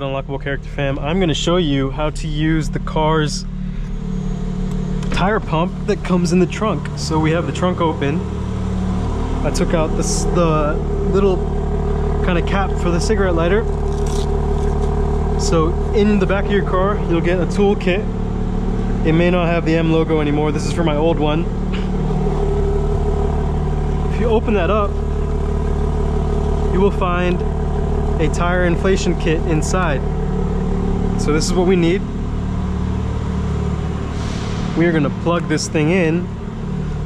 good, Unlockable Character fam? I'm going to show you how to use the car's tire pump that comes in the trunk. So we have the trunk open. I took out the little kind of cap for the cigarette lighter. So in the back of your car, you'll get a tool kit. It may not have the M logo anymore. This is for my old one. If you open that up, you will find a tire inflation kit inside. So this is what we need. We are going to plug this thing in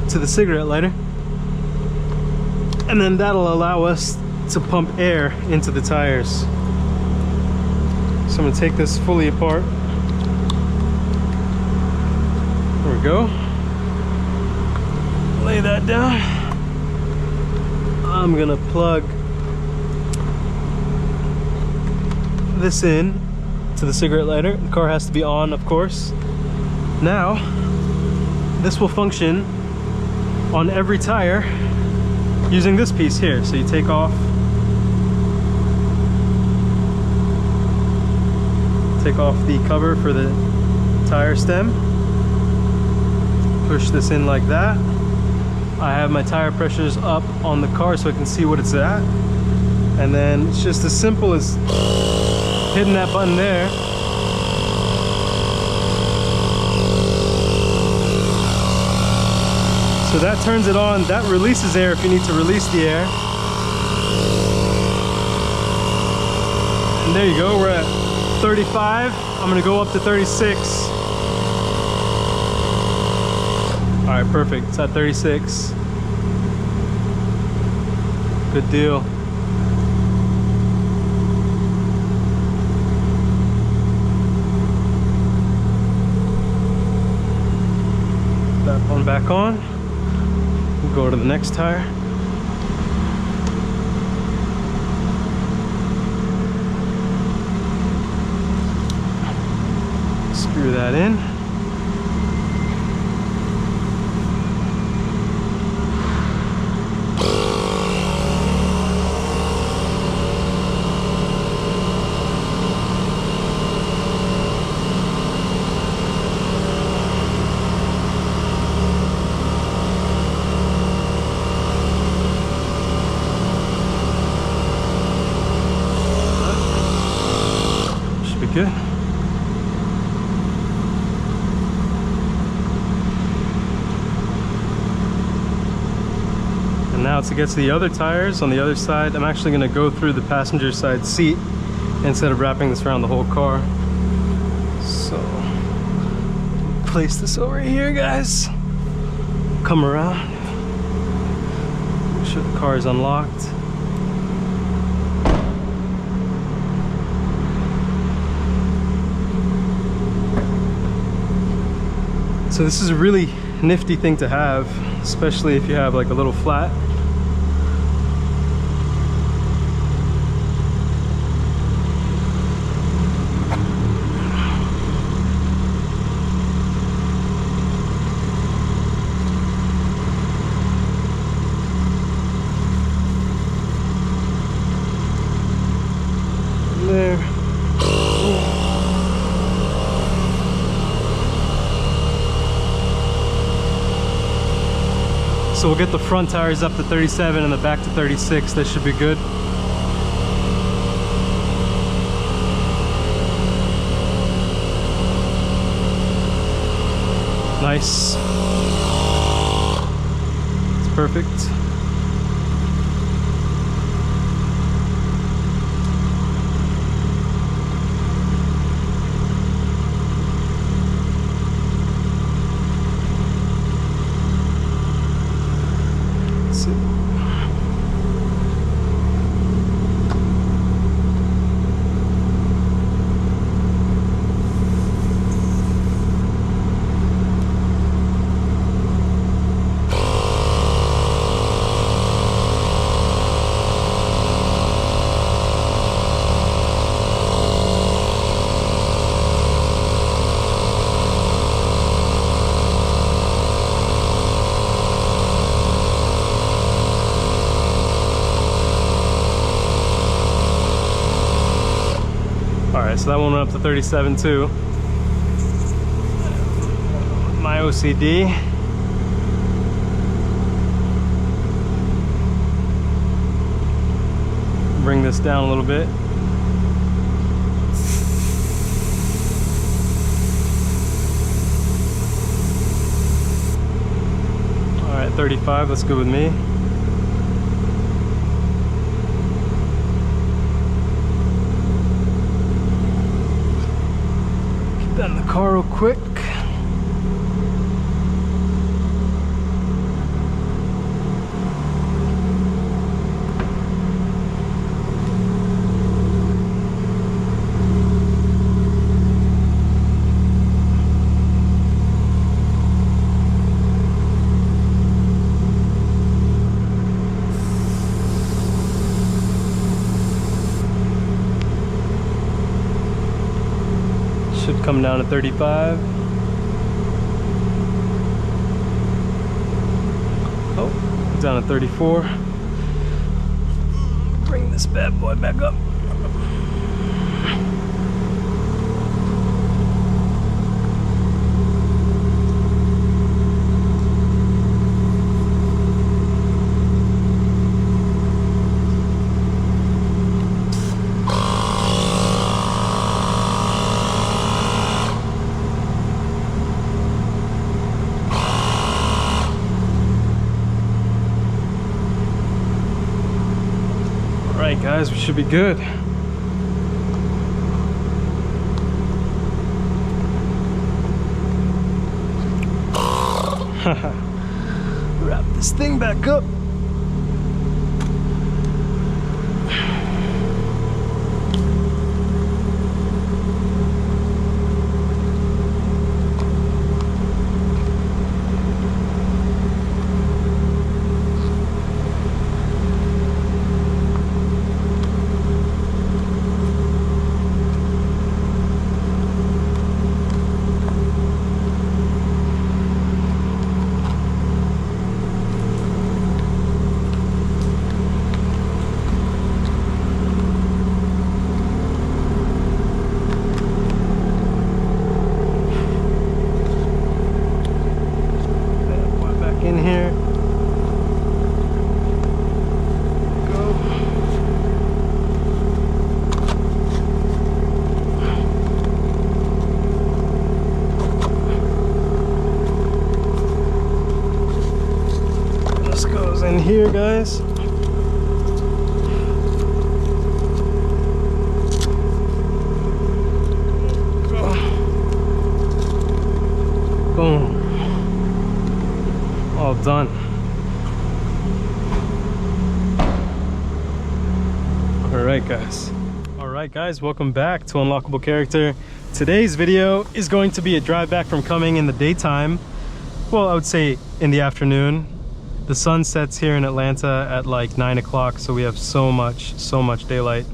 to the cigarette lighter, and then that'll allow us to pump air into the tires. So I'm going to take this fully apart. There we go. Lay that down. I'm going to plug this in to the cigarette lighter. The car has to be on, of course. Now this will function on every tire using this piece here. So you take off the cover for the tire stem, push this in like that. I have my tire pressures up on the car so I can see what it's at, and then it's just as simple as hitting that button there. So that turns it on. That releases air if you need to release the air. And there you go, we're at 35. I'm gonna go up to 36. All right, perfect, it's at 36. Good deal. That one back on. We'll go to the next tire. Screw that in. Should be good. And now to get to the other tires on the other side, I'm actually going to go through the passenger side seat instead of wrapping this around the whole car. So place this over here, guys. Come around. Make sure the car is unlocked. So this is a really nifty thing to have, especially if you have like a little flat. There. So we'll get the front tires up to 37 and the back to 36. That should be good. Nice. It's perfect. right, so that one went up to 37 too. My OCD. Bring this down a little bit. All right, 35, that's good with me. Keep that in the car real quick. Should come down to 35. Oh, down to 34. Bring this bad boy back up. Alright guys, we should be good. Wrap this thing back up. In here. Go. This goes in here, guys. Go. Boom. All done. All right guys, welcome back to Unlockable Character. Today's video is going to be a drive back from coming in the daytime. Well, I would say in the afternoon. The sun sets here in Atlanta at like 9 o'clock, so we have so much daylight.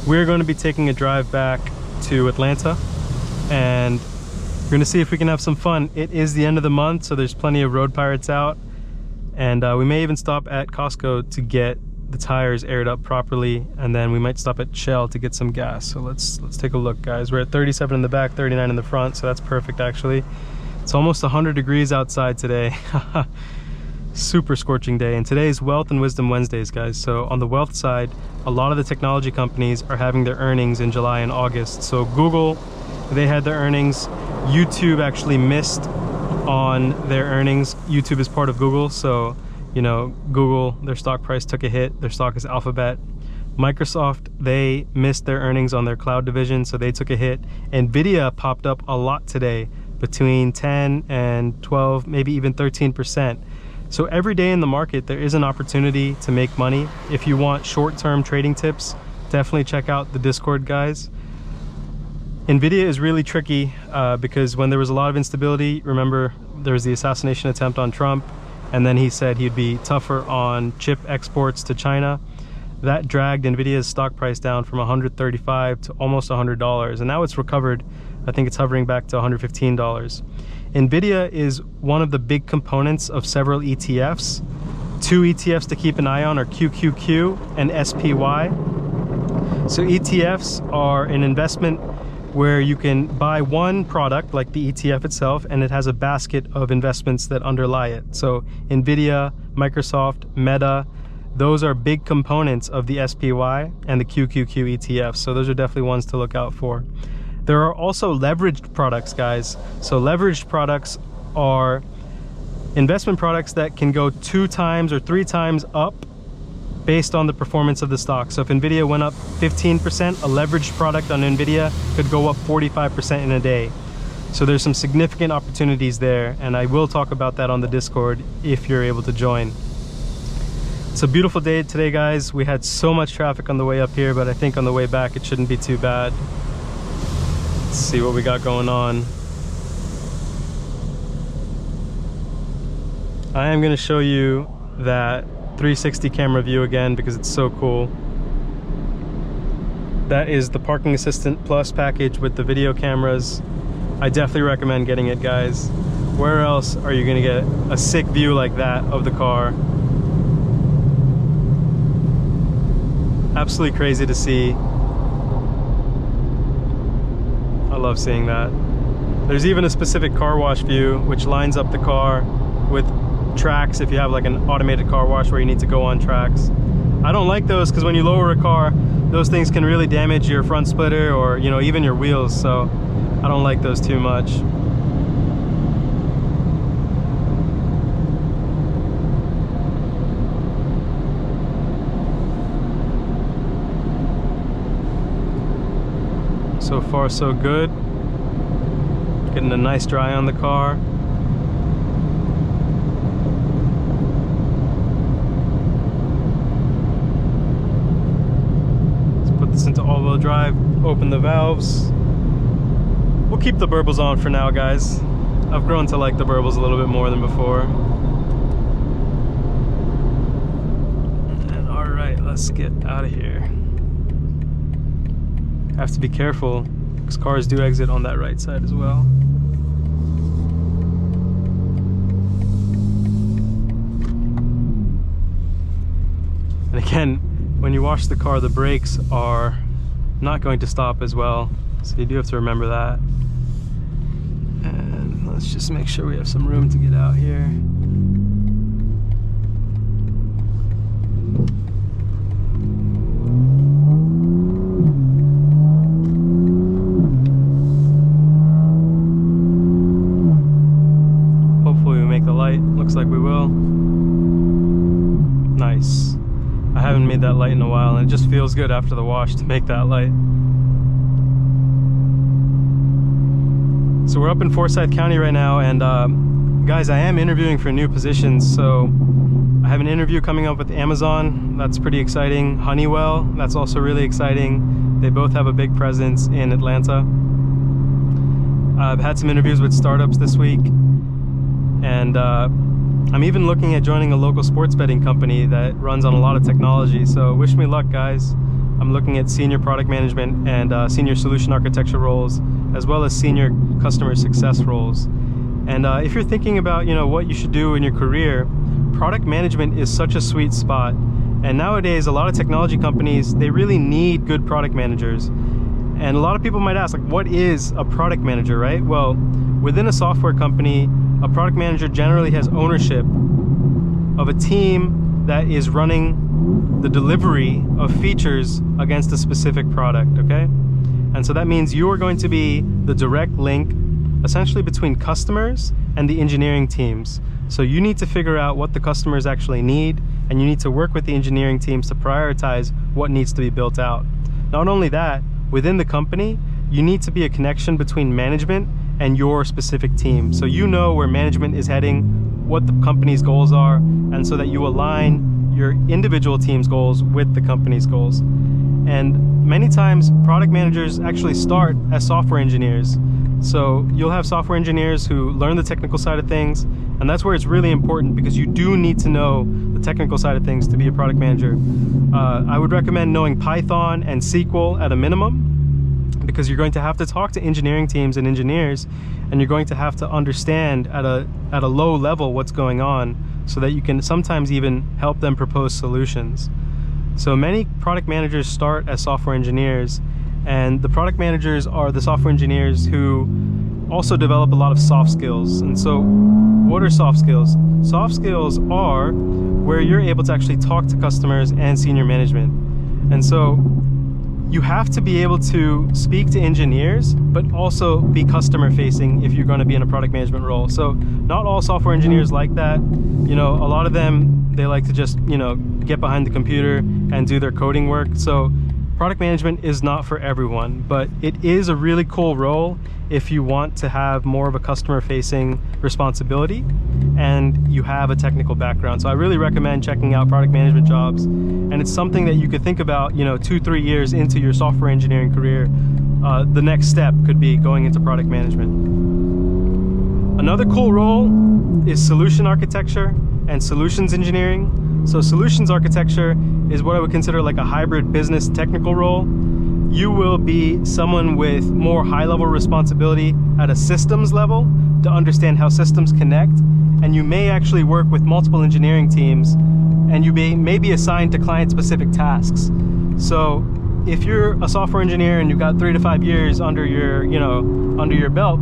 We're going to be taking a drive back to Atlanta, and we're gonna see if we can have some fun. It is the end of the month, so there's plenty of road pirates out, and we may even stop at Costco to get the tires aired up properly, and then we might stop at Shell to get some gas. So let's take a look, guys. We're at 37 in the back, 39 in the front, so that's perfect actually. It's almost 100 degrees outside today. Super scorching day, and today is Wealth and Wisdom Wednesdays, guys. So on the wealth side, a lot of the technology companies are having their earnings in July and August. So Google, they had their earnings. YouTube actually missed on their earnings. YouTube is part of Google, so you know, Google, their stock price took a hit. Their stock is Alphabet. Microsoft, they missed their earnings on their cloud division, so they took a hit. Nvidia popped up a lot today, between 10 and 12, maybe even 13%. So every day in the market, there is an opportunity to make money. If you want short-term trading tips, definitely check out the Discord, guys. Nvidia is really tricky because when there was a lot of instability, remember there was the assassination attempt on Trump, and then he said he'd be tougher on chip exports to China. That dragged Nvidia's stock price down from $135 to almost $100, and now it's recovered. I think it's hovering back to $115. Nvidia is one of the big components of several ETFs. Two ETFs to keep an eye on are QQQ and SPY. So ETFs are an investment where you can buy one product like the ETF itself, and it has a basket of investments that underlie it. So Nvidia, Microsoft, Meta, those are big components of the SPY and the QQQ ETF. So those are definitely ones to look out for. There are also leveraged products, guys. So leveraged products are investment products that can go 2 times or 3 times up based on the performance of the stock. So if Nvidia went up 15%, a leveraged product on Nvidia could go up 45% in a day. So there's some significant opportunities there, and I will talk about that on the Discord if you're able to join. It's a beautiful day today, guys. We had so much traffic on the way up here, but I think on the way back it shouldn't be too bad. Let's see what we got going on. I am going to show you that 360 camera view again because it's so cool. That is the Parking Assistant Plus package with the video cameras. I definitely recommend getting it, guys. Where else are you gonna get a sick view like that of the car? Absolutely crazy to see. I love seeing that. There's even a specific car wash view which lines up the car with tracks if you have like an automated car wash where you need to go on tracks. I don't like those because when you lower a car, those things can really damage your front splitter or, you know, even your wheels, so I don't like those too much. So far so good. Getting a nice dry on the car. Into all-wheel drive, open the valves. We'll keep the burbles on for now, guys. I've grown to like the burbles a little bit more than before. And all right, let's get out of here. Have to be careful because cars do exit on that right side as well. And again, when you wash the car, the brakes are not going to stop as well. So you do have to remember that. And let's just make sure we have some room to get out here. Hopefully we make the light. Looks like we will. Nice. I haven't made that light in a while, and it just feels good after the wash to make that light. So we're up in Forsyth County right now, and guys, I am interviewing for new positions. So I have an interview coming up with Amazon. That's pretty exciting. Honeywell, that's also really exciting. They both have a big presence in Atlanta. I've had some interviews with startups this week, and I'm even looking at joining a local sports betting company that runs on a lot of technology. So wish me luck, guys. I'm looking at senior product management and senior solution architecture roles, as well as senior customer success roles. And if you're thinking about, you know, what you should do in your career, product management is such a sweet spot. And nowadays, a lot of technology companies, they really need good product managers. And a lot of people might ask, like, what is a product manager, right? Well, within a software company, a product manager generally has ownership of a team that is running the delivery of features against a specific product, okay? And so that means you are going to be the direct link essentially between customers and the engineering teams. So you need to figure out what the customers actually need, and you need to work with the engineering teams to prioritize what needs to be built out. Not only that, within the company, you need to be a connection between management and your specific team. So you know where management is heading, what the company's goals are, and so that you align your individual team's goals with the company's goals. And many times, product managers actually start as software engineers. So you'll have software engineers who learn the technical side of things, and that's where it's really important because you do need to know the technical side of things to be a product manager. I would recommend knowing Python and SQL at a minimum, because you're going to have to talk to engineering teams and engineers, and you're going to have to understand at a low level what's going on so that you can sometimes even help them propose solutions. So many product managers start as software engineers, and the product managers are the software engineers who also develop a lot of soft skills. And so what are soft skills? Soft skills are where you're able to actually talk to customers and senior management. And so you have to be able to speak to engineers, but also be customer facing if you're going to be in a product management role. So not all software engineers like that. You know, a lot of them, they like to just, you know, get behind the computer and do their coding work. So product management is not for everyone, but it is a really cool role if you want to have more of a customer facing responsibility and you have a technical background. So I really recommend checking out product management jobs. And it's something that you could think about, you know, 2-3 years into your software engineering career. The next step could be going into product management. Another cool role is solution architecture and solutions engineering. So solutions architecture is what I would consider like a hybrid business technical role. You will be someone with more high-level responsibility at a systems level to understand how systems connect, and you may actually work with multiple engineering teams, and you may be assigned to client-specific tasks. So if you're a software engineer and you've got 3 to 5 years under your, under your belt,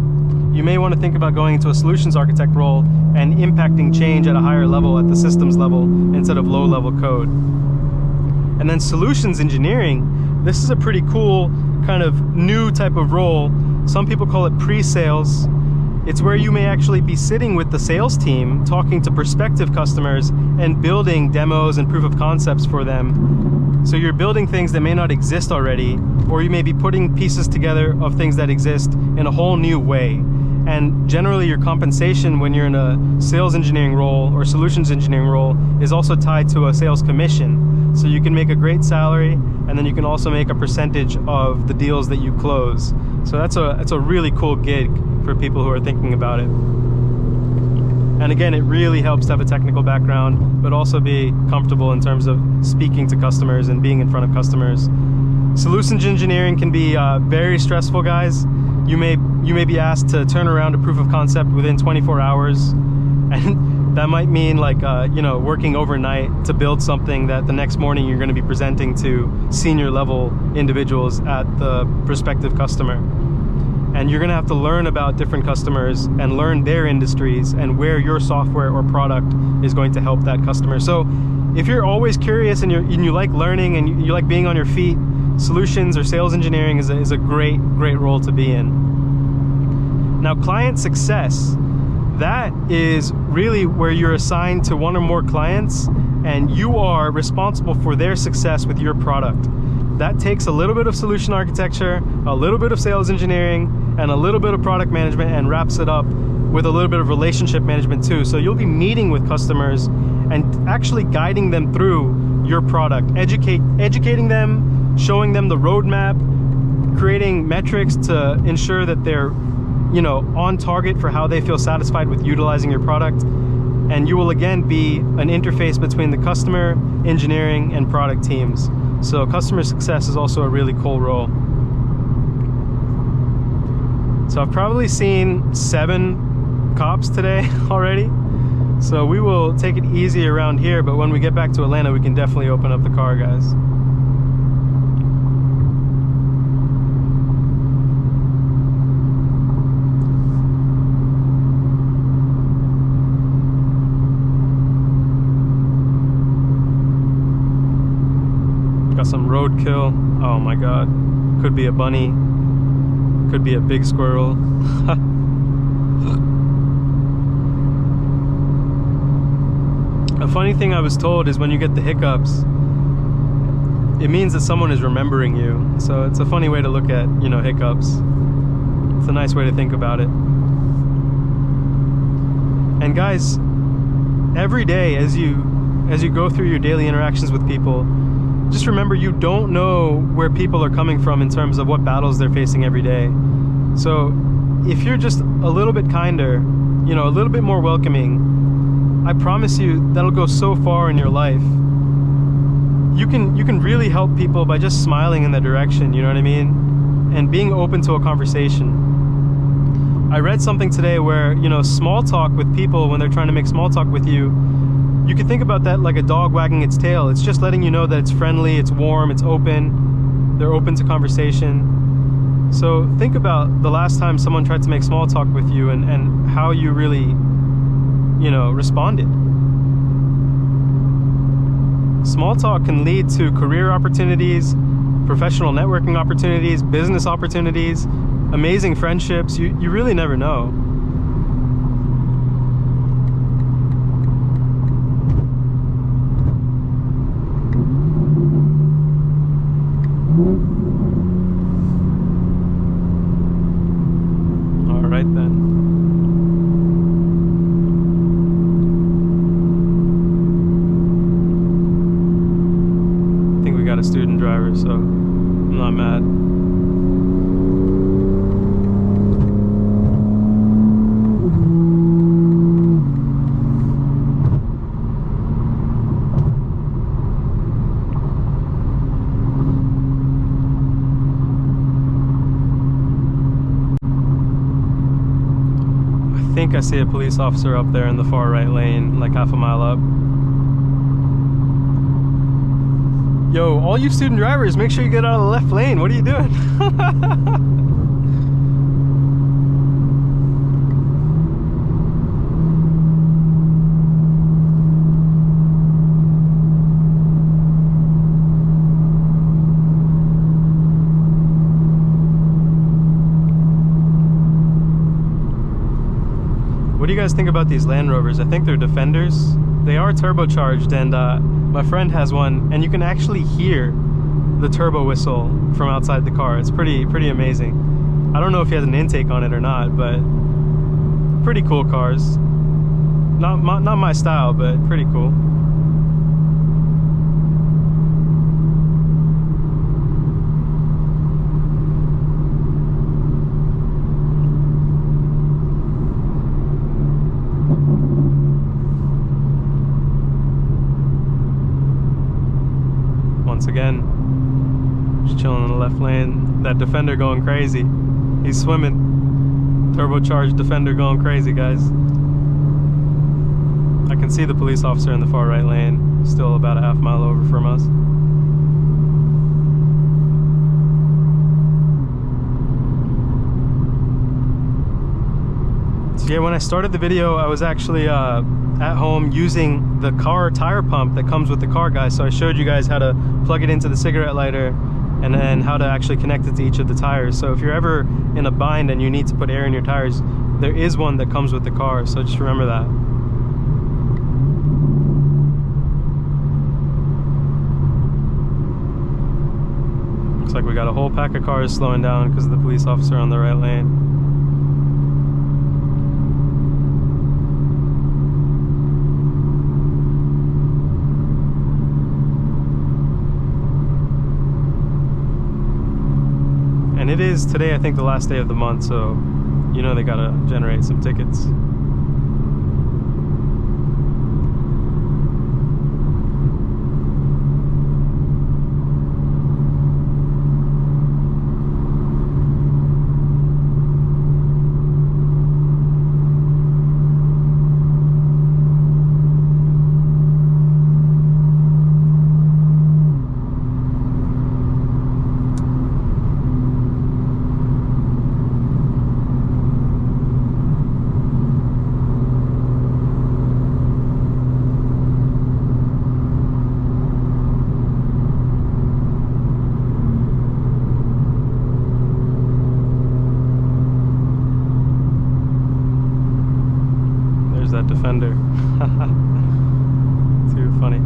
you may want to think about going into a solutions architect role and impacting change at a higher level, at the systems level, instead of low-level code. And then solutions engineering, this is a pretty cool kind of new type of role. Some people call it pre-sales. It's where you may actually be sitting with the sales team, talking to prospective customers and building demos and proof of concepts for them. So you're building things that may not exist already, or you may be putting pieces together of things that exist in a whole new way. And generally your compensation when you're in a sales engineering role or solutions engineering role is also tied to a sales commission. So you can make a great salary, and then you can also make a percentage of the deals that you close. So that's a really cool gig for people who are thinking about it. And again, it really helps to have a technical background, but also be comfortable in terms of speaking to customers and being in front of customers. Solutions engineering can be very stressful, guys. You may be asked to turn around a proof of concept within 24 hours, and that might mean like working overnight to build something that the next morning you're going to be presenting to senior level individuals at the prospective customer. And you're going to have to learn about different customers and learn their industries and where your software or product is going to help that customer. So if you're always curious and you like learning and you like being on your feet, solutions or sales engineering is a great role to be in. Now, client success, that is really where you're assigned to one or more clients and you are responsible for their success with your product. That takes a little bit of solution architecture, a little bit of sales engineering, and a little bit of product management, and wraps it up with a little bit of relationship management too. So you'll be meeting with customers and actually guiding them through your product, educating them, showing them the roadmap, creating metrics to ensure that they're on target for how they feel satisfied with utilizing your product. And you will again be an interface between the customer, engineering, and product teams. So customer success is also a really cool role. So I've probably seen 7 cops today already. So we will take it easy around here, but when we get back to Atlanta, we can definitely open up the car, guys. Got some roadkill. Oh my god. Could be a bunny. Could be a big squirrel. A funny thing I was told is when you get the hiccups, it means that someone is remembering you. So it's a funny way to look at, hiccups. It's a nice way to think about it. And guys, every day as you go through your daily interactions with people, just remember you don't know where people are coming from in terms of what battles they're facing every day. So if you're just a little bit kinder, a little bit more welcoming, I promise you that'll go so far in your life. You can really help people by just smiling in their direction, you know what I mean? And being open to a conversation. I read something today where, small talk with people, when they're trying to make small talk with you, you could think about that like a dog wagging its tail. It's just letting you know that it's friendly, it's warm, it's open. They're open to conversation. So think about the last time someone tried to make small talk with you and how you really, you know, responded. Small talk can lead to career opportunities, professional networking opportunities, business opportunities, amazing friendships. You really never know. All right then. I think we got a student driver, so I'm not mad. I think I see a police officer up there in the far right lane, like half a mile up. Yo, all you student drivers, make sure you get out of the left lane. What are you doing? What do you guys think about these Land Rovers? I think they're Defenders. They are turbocharged, and my friend has one, and you can actually hear the turbo whistle from outside the car. It's pretty amazing. I don't know if he has an intake on it or not, but pretty cool cars. Not my style, but pretty cool. Once again, just chilling in the left lane. That Defender going crazy. He's swimming. Turbocharged Defender going crazy, guys. I can see the police officer in the far right lane, still about a half mile over from us. So yeah, when I started the video, I was actually at home using the car tire pump that comes with the car, guys. So I showed you guys how to plug it into the cigarette lighter and then how to actually connect it to each of the tires. So if you're ever in a bind and you need to put air in your tires, there is one that comes with the car, so just remember that. Looks like we got a whole pack of cars slowing down because of the police officer on the right lane. And it is today, I think, the last day of the month, so you know they gotta generate some tickets. That Defender. Too funny.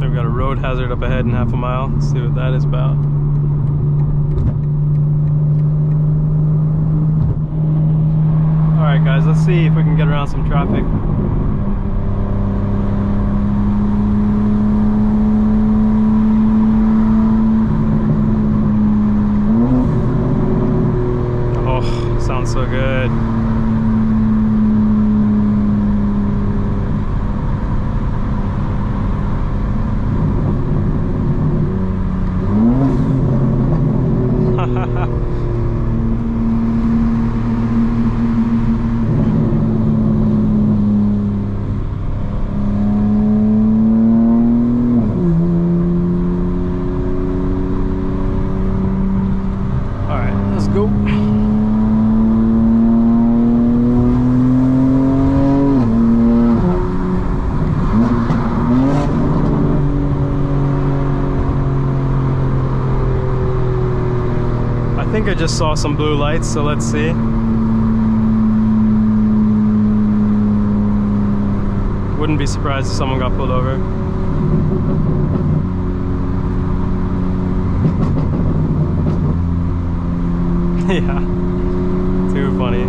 So we've got a road hazard up ahead in half a mile. Let's see what that is about. Alright guys, let's see if we can get around some traffic. Oh, sounds so good. Go. I think I just saw some blue lights, so let's see. Wouldn't be surprised if someone got pulled over. Yeah, too funny.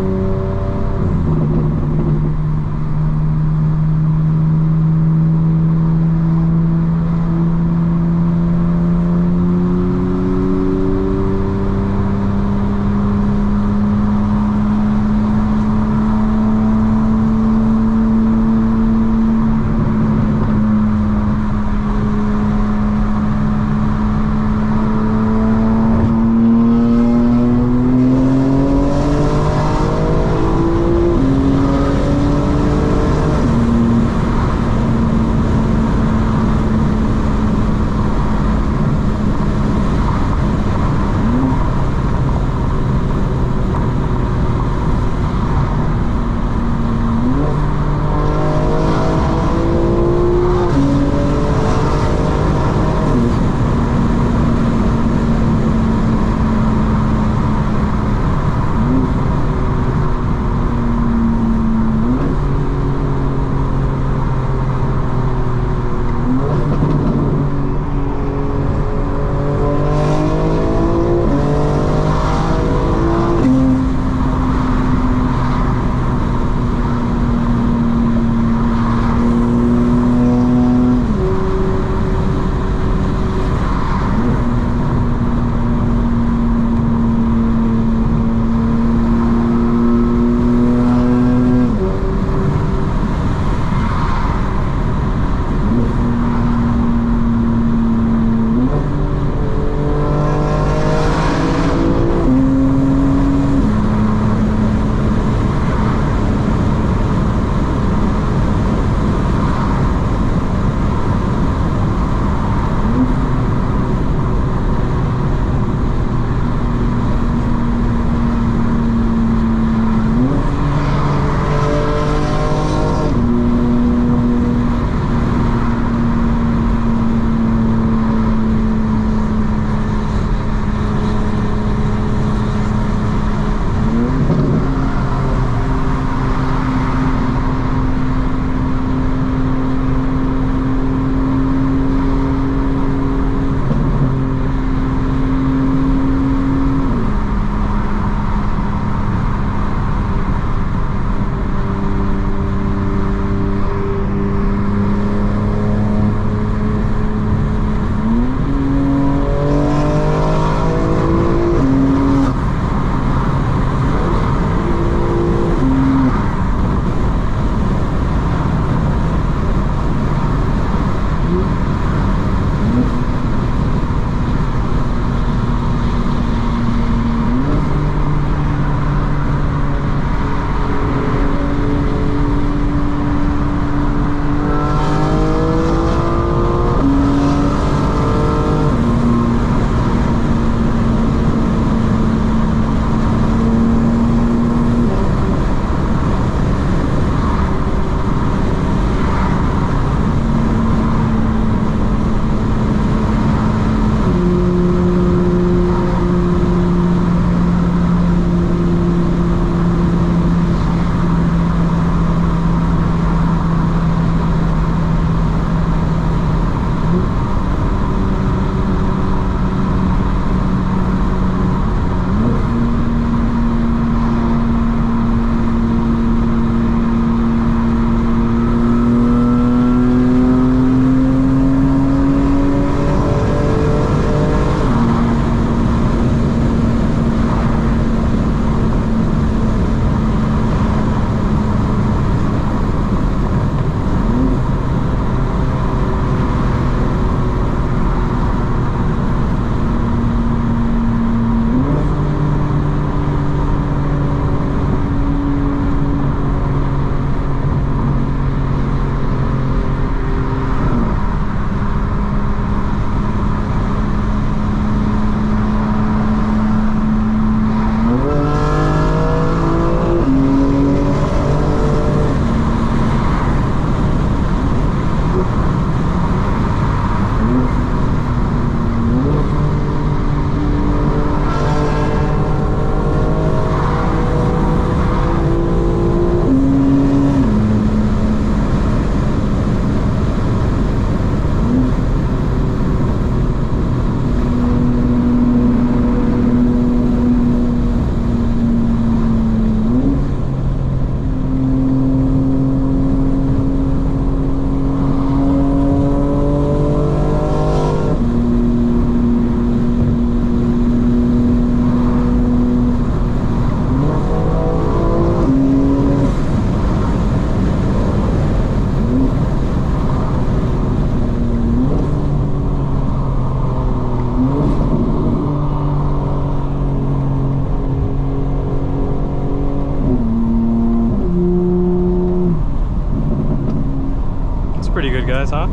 guys, huh?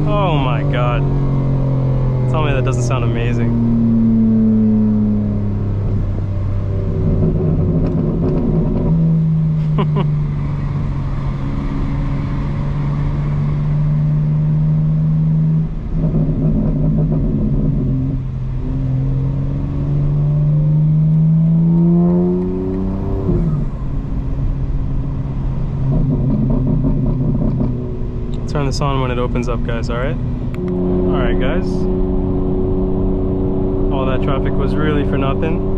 Oh my god. Tell me that doesn't sound amazing. Turn this on when it opens up, guys, alright? Alright, guys. All that traffic was really for nothing.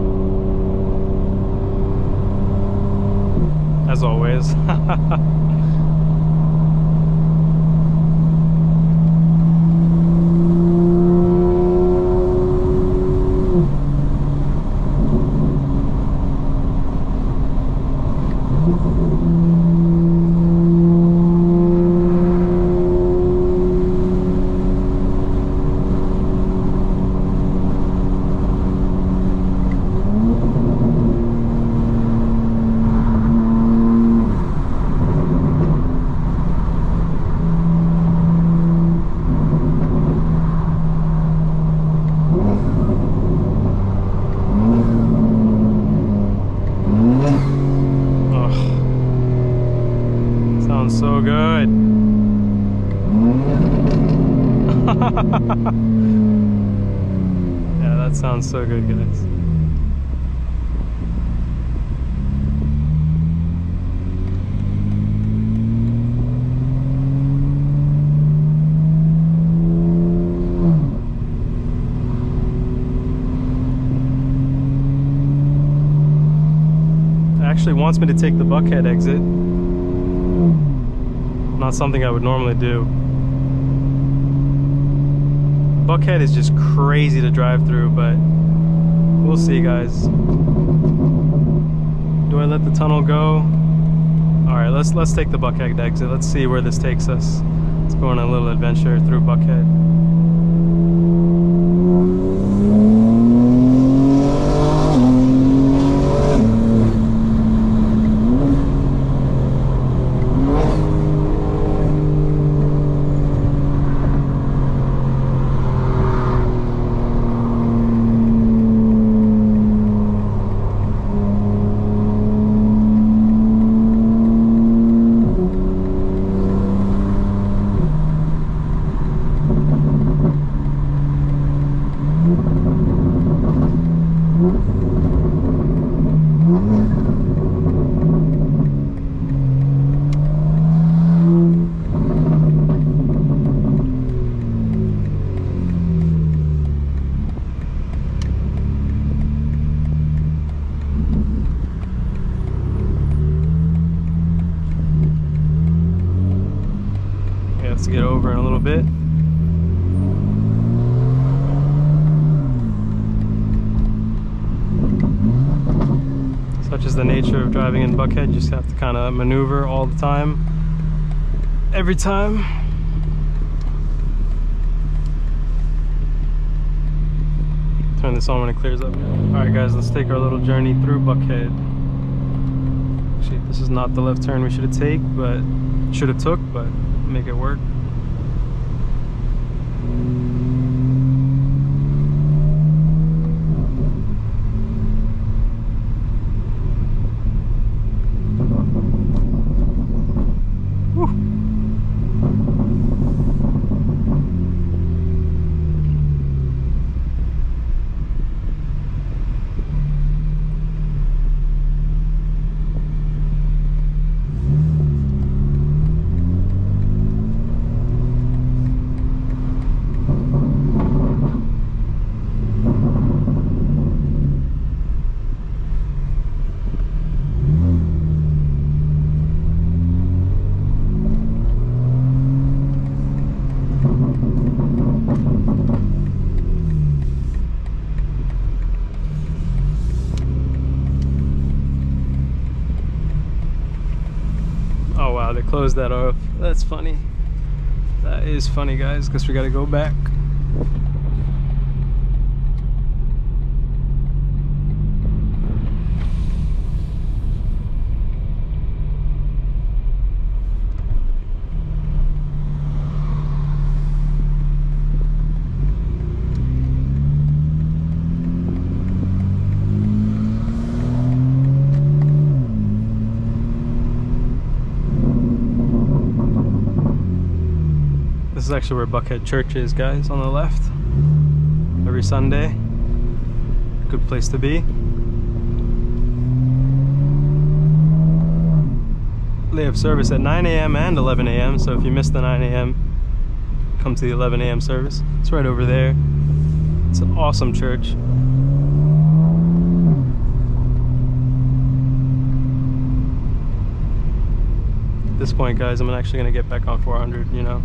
As always. Sounds so good. Yeah, that sounds so good, guys. It actually wants me to take the Buckhead exit. Not something I would normally do. Buckhead is just crazy to drive through, but we'll see, guys. Do I let the tunnel go? Alright, let's take the Buckhead exit. Let's see where this takes us. Let's go on a little adventure through Buckhead. Let's get over in a little bit. Such is the nature of driving in Buckhead, you just have to kind of maneuver all the time, every time. Turn this on when it clears up. Alright guys, let's take our little journey through Buckhead. Actually, this is not the left turn we should have took, but make it work. Wow, they closed that off. That's funny. That is funny, guys. Guess we gotta go back. This is actually where Buckhead Church is, guys, on the left. Every Sunday. Good place to be. They have service at 9 a.m. and 11 a.m. So if you missed the 9 a.m., come to the 11 a.m. service. It's right over there. It's an awesome church. At this point, guys, I'm actually gonna get back on 400, you know.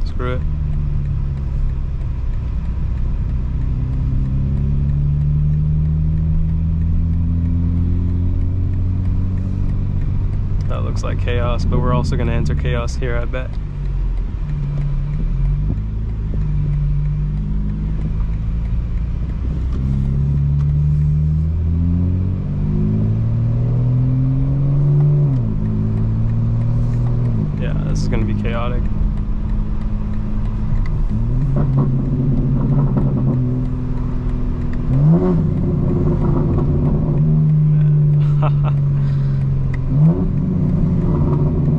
Screw it. That looks like chaos, but we're also going to enter chaos here, I bet. Yeah, this is going to be chaotic.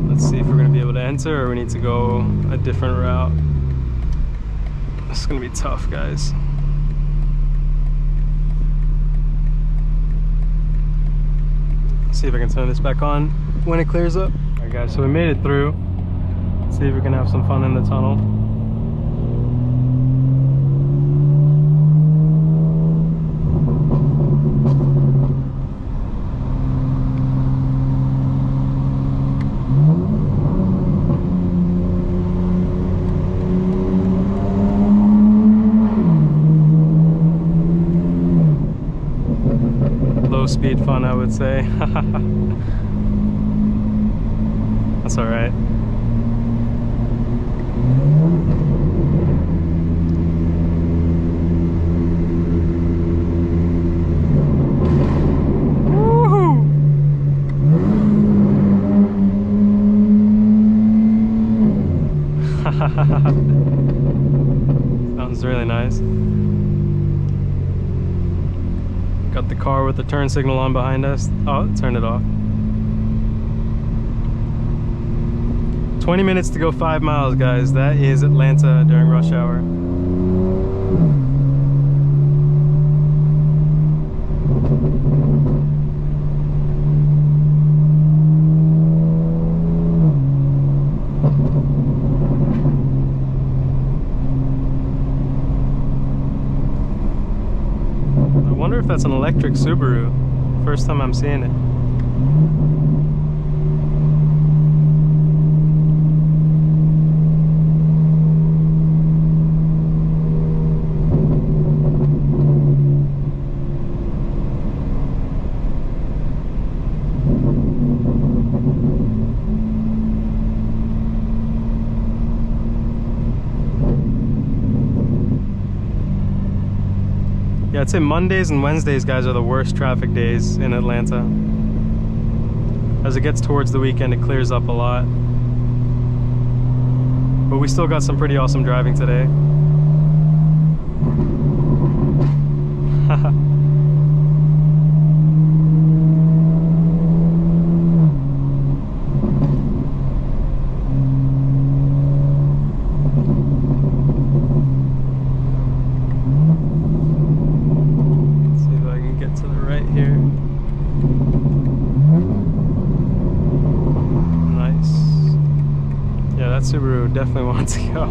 Let's see if we're going to be able to enter or we need to go a different route. This is going to be tough, guys. Let's see if I can turn this back on when it clears up. Alright, guys, so we made it through. Let's see if we can have some fun in the tunnel. Speed fun, I would say. That's all right. Sounds really nice. Got the car with the turn signal on behind us. Oh, turn it off. 20 minutes to go 5 miles, guys. That is Atlanta during rush hour. I wonder if that's an electric Subaru. First time I'm seeing it. Yeah, I'd say Mondays and Wednesdays, guys, are the worst traffic days in Atlanta. As it gets towards the weekend, it clears up a lot. But we still got some pretty awesome driving today. Subaru definitely wants to go.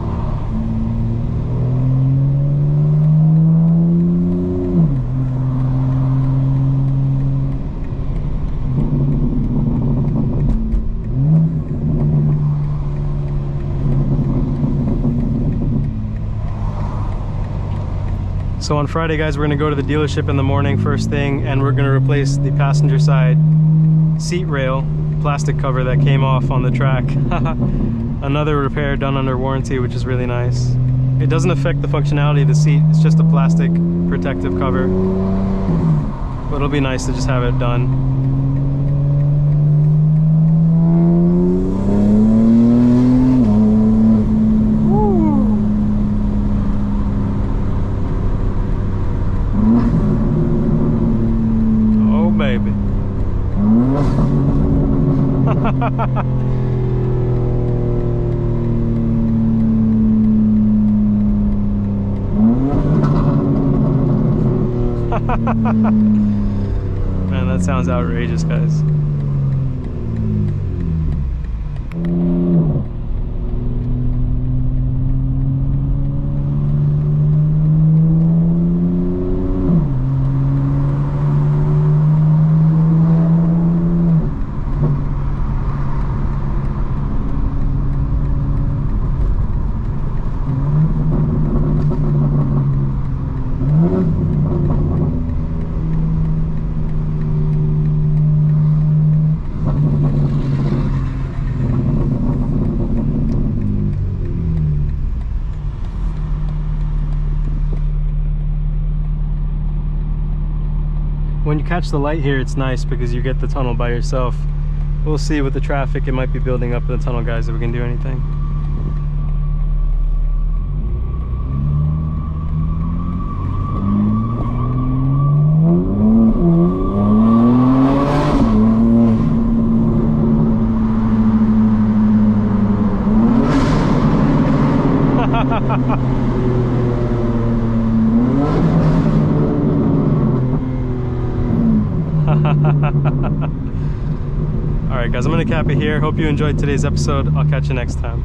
So on Friday, guys, we're gonna go to the dealership in the morning first thing, and we're gonna replace the passenger side seat rail plastic cover that came off on the track. Another repair done under warranty, which is really nice. It doesn't affect the functionality of the seat, it's just a plastic protective cover. But it'll be nice to just have it done. Baby. Man, that sounds outrageous, guys. When you catch the light here, it's nice because you get the tunnel by yourself. We'll see with the traffic, it might be building up in the tunnel, guys, if we can do anything. Alright guys, I'm gonna cap it here. Hope you enjoyed today's episode. I'll catch you next time.